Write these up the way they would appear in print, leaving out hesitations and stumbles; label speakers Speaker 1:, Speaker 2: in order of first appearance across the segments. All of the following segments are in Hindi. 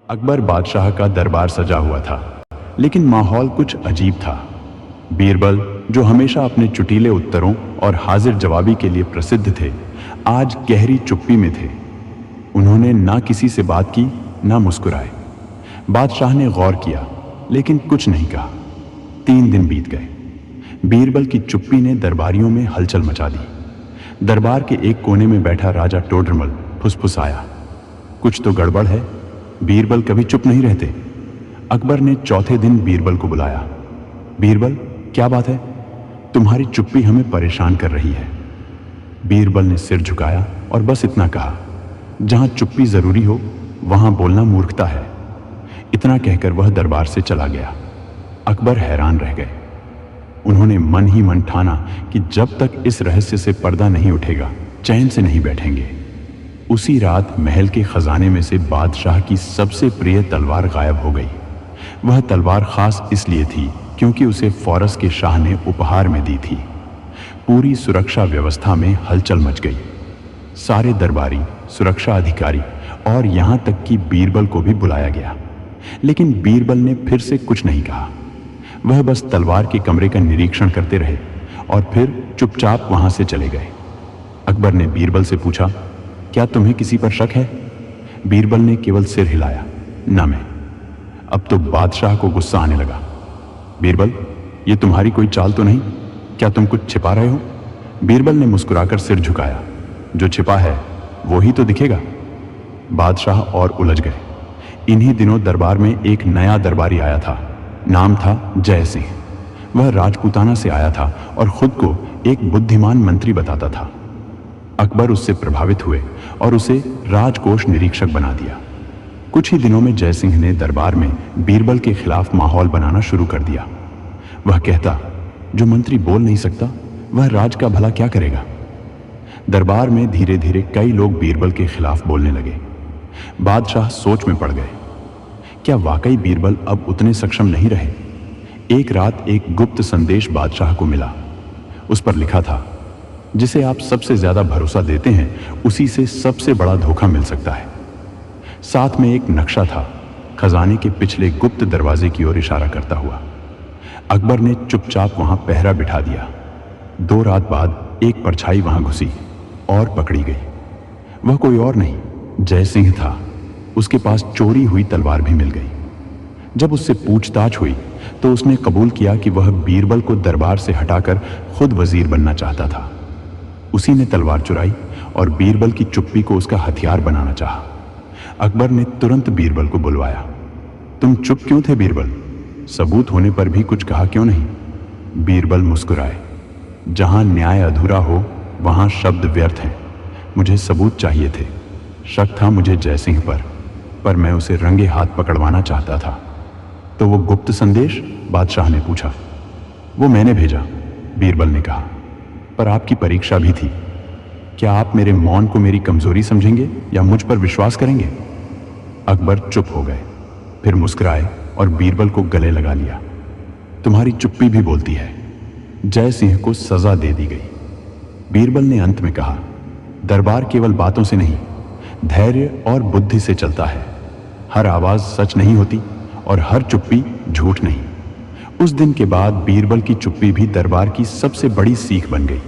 Speaker 1: अकबर बादशाह का दरबार सजा हुआ था, लेकिन माहौल कुछ अजीब था। बीरबल, जो हमेशा अपने चुटीले उत्तरों और हाजिर जवाबी के लिए प्रसिद्ध थे, आज गहरी चुप्पी में थे। उन्होंने ना किसी से बात की, ना मुस्कुराए। बादशाह ने गौर किया, लेकिन कुछ नहीं कहा। 3 दिन बीत गए। बीरबल की चुप्पी ने दरबारियों में हलचल मचा दी। दरबार के एक कोने में बैठा राजा टोडरमल फुसफुसाया, कुछ तो गड़बड़ है। बीरबल कभी चुप नहीं रहते। अकबर ने चौथे दिन बीरबल को बुलाया। बीरबल, क्या बात है? तुम्हारी चुप्पी हमें परेशान कर रही है। बीरबल ने सिर झुकाया और बस इतना कहा, जहां चुप्पी जरूरी हो वहां बोलना मूर्खता है। इतना कहकर वह दरबार से चला गया। अकबर हैरान रह गए। उन्होंने मन ही मन ठाना कि जब तक इस रहस्य से पर्दा नहीं उठेगा, चैन से नहीं बैठेंगे। उसी रात महल के खजाने में से बादशाह की सबसे प्रिय तलवार गायब हो गई। वह तलवार खास इसलिए थी क्योंकि उसे फारस के शाह ने उपहार में दी थी। पूरी सुरक्षा व्यवस्था में हलचल मच गई। सारे दरबारी, सुरक्षा अधिकारी और यहां तक कि बीरबल को भी बुलाया गया, लेकिन बीरबल ने फिर से कुछ नहीं कहा। वह बस तलवार के कमरे का निरीक्षण करते रहे और फिर चुपचाप वहां से चले गए। अकबर ने बीरबल से पूछा, क्या तुम्हें किसी पर शक है? बीरबल ने केवल सिर हिलाया, ना मैं। अब तो बादशाह को गुस्सा आने लगा। बीरबल, ये तुम्हारी कोई चाल तो नहीं? क्या तुम कुछ छिपा रहे हो? बीरबल ने मुस्कुराकर सिर झुकाया, जो छिपा है वो ही तो दिखेगा। बादशाह और उलझ गए। इन्हीं दिनों दरबार में एक नया दरबारी आया था। नाम था जय सिंह। वह राजपूताना से आया था और खुद को एक बुद्धिमान मंत्री बताता था। अकबर उससे प्रभावित हुए और उसे राजकोष निरीक्षक बना दिया। कुछ ही दिनों में जय सिंह ने दरबार में बीरबल के खिलाफ माहौल बनाना शुरू कर दिया। वह कहता, जो मंत्री बोल नहीं सकता वह राज का भला क्या करेगा? दरबार में धीरे धीरे कई लोग बीरबल के खिलाफ बोलने लगे। बादशाह सोच में पड़ गए। क्या वाकई बीरबल अब उतने सक्षम नहीं रहे? एक रात एक गुप्त संदेश बादशाह को मिला। उस पर लिखा था, जिसे आप सबसे ज्यादा भरोसा देते हैं उसी से सबसे बड़ा धोखा मिल सकता है। साथ में एक नक्शा था, खजाने के पिछले गुप्त दरवाजे की ओर इशारा करता हुआ। अकबर ने चुपचाप वहां पहरा बिठा दिया। 2 रात बाद एक परछाई वहां घुसी और पकड़ी गई। वह कोई और नहीं, जय सिंह था। उसके पास चोरी हुई तलवार भी मिल गई। जब उससे पूछताछ हुई तो उसने कबूल किया कि वह बीरबल को दरबार से हटाकर खुद वजीर बनना चाहता था। उसी ने तलवार चुराई और बीरबल की चुप्पी को उसका हथियार बनाना चाहा। अकबर ने तुरंत बीरबल को बुलवाया। तुम चुप क्यों थे बीरबल? सबूत होने पर भी कुछ कहा क्यों नहीं? बीरबल मुस्कुराए। जहां न्याय अधूरा हो वहां शब्द व्यर्थ हैं। मुझे सबूत चाहिए थे। शक था मुझे जय सिंह पर मैं उसे रंगे हाथ पकड़वाना चाहता था। तो वो गुप्त संदेश? बादशाह ने पूछा। वो मैंने भेजा, बीरबल ने कहा, पर आपकी परीक्षा भी थी। क्या आप मेरे मौन को मेरी कमजोरी समझेंगे या मुझ पर विश्वास करेंगे? अकबर चुप हो गए, फिर मुस्कुराए और बीरबल को गले लगा लिया। तुम्हारी चुप्पी भी बोलती है। जय सिंह को सजा दे दी गई। बीरबल ने अंत में कहा, दरबार केवल बातों से नहीं, धैर्य और बुद्धि से चलता है। हर आवाज सच नहीं होती और हर चुप्पी झूठ नहीं। उस दिन के बाद बीरबल की चुप्पी भी दरबार की सबसे बड़ी सीख बन गई।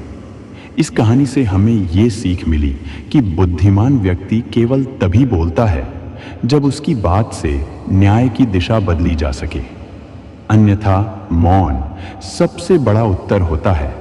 Speaker 1: इस कहानी से हमें ये सीख मिली कि बुद्धिमान व्यक्ति केवल तभी बोलता है जब उसकी बात से न्याय की दिशा बदली जा सके। अन्यथा मौन सबसे बड़ा उत्तर होता है।